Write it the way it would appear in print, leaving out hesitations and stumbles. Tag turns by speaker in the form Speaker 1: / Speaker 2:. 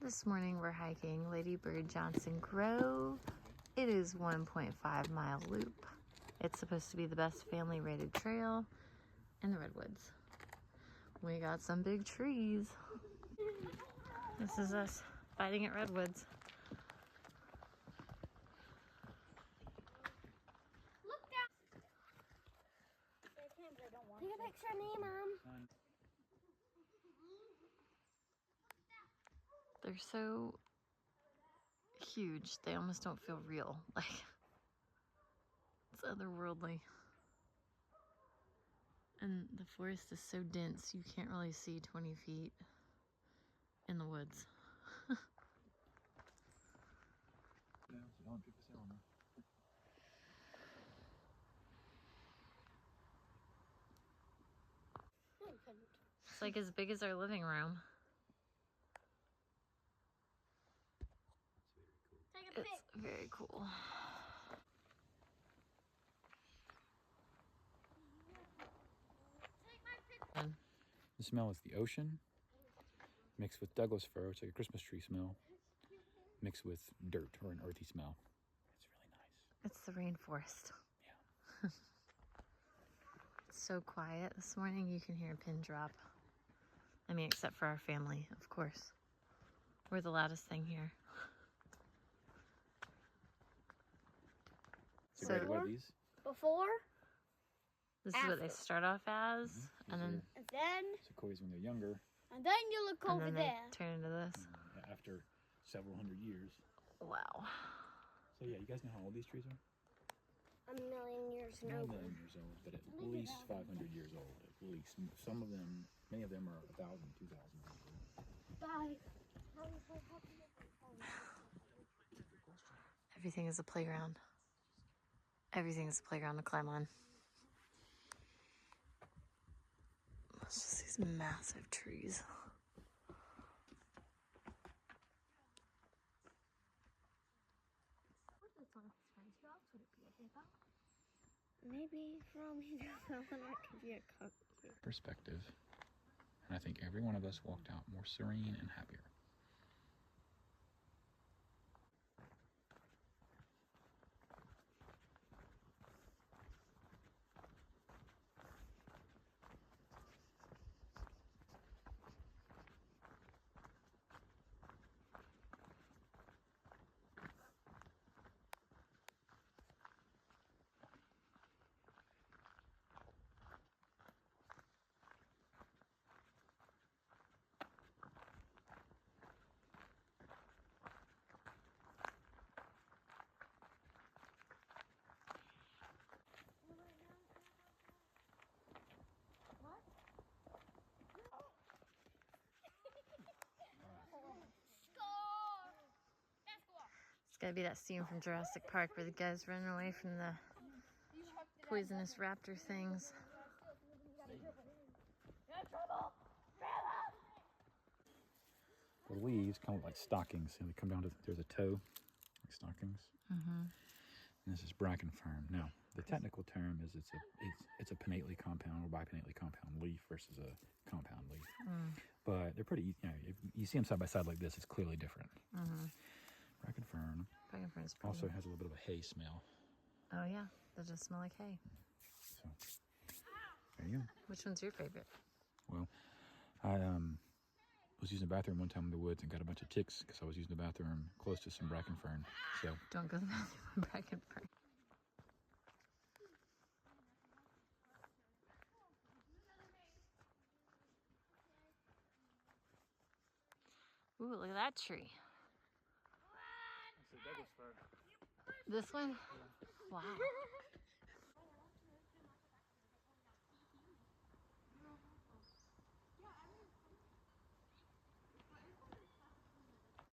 Speaker 1: This morning we're hiking Lady Bird Johnson Grove. It is 1.5-mile loop. It's supposed to be the best family rated trail in the Redwoods. We got some big trees. This is us fighting at Redwoods.
Speaker 2: Look down. Take a picture of me, Mom.
Speaker 1: They're so huge, they almost don't feel real. Like, it's otherworldly. And the forest is so dense, you can't really see 20 feet in the woods. It's like as big as our living room. It's very cool.
Speaker 3: The smell is the ocean mixed with Douglas fir. It's like a Christmas tree smell mixed with dirt or an earthy smell. It's really nice.
Speaker 1: It's the rainforest.
Speaker 3: Yeah.
Speaker 1: It's so quiet. This morning you can hear a pin drop. I mean, except for our family, of course. We're the loudest thing here.
Speaker 3: So what are these?
Speaker 2: Before.
Speaker 1: This is what they start off as, and
Speaker 2: then
Speaker 3: Sequoias when they're younger.
Speaker 2: And then you look over
Speaker 1: then
Speaker 2: there.
Speaker 1: they turn into this.
Speaker 3: After several hundred years.
Speaker 1: Wow.
Speaker 3: So yeah, you guys know how old these trees are?
Speaker 2: 1,000,000 years
Speaker 3: Not a
Speaker 2: old.
Speaker 3: million years old, but at least 500 years old. At least. Some of them, many of them are 1,000, 2,000 years old.
Speaker 2: Bye.
Speaker 1: Everything is a playground. Everything is a playground to climb on. It's just these massive trees.
Speaker 2: Maybe from that could be a cupcake.
Speaker 3: Perspective. And I think every one of us walked out more serene and happier.
Speaker 1: It's gotta be that scene from Jurassic Park where the guys running away from the poisonous raptor things.
Speaker 3: The leaves come like stockings, and they come down to, there's a toe, like stockings.
Speaker 1: Mm-hmm.
Speaker 3: And this is bracken fern. Now, the technical term is it's a pinnately compound or bipinnately compound leaf versus a compound leaf. But they're pretty, if you see them side by side like this, it's clearly different. Bracken fern
Speaker 1: Is pretty.
Speaker 3: also has a little bit of a hay smell.
Speaker 1: Oh yeah, they just smell like hay.
Speaker 3: So, there you go.
Speaker 1: Which one's your favorite?
Speaker 3: Well, I was using the bathroom one time in the woods and got a bunch of ticks because I was using the bathroom close to some bracken fern. So
Speaker 1: Don't go to the bathroom with bracken fern. Ooh, look at that tree.
Speaker 3: that's a Douglas fir.
Speaker 1: This one? Wow.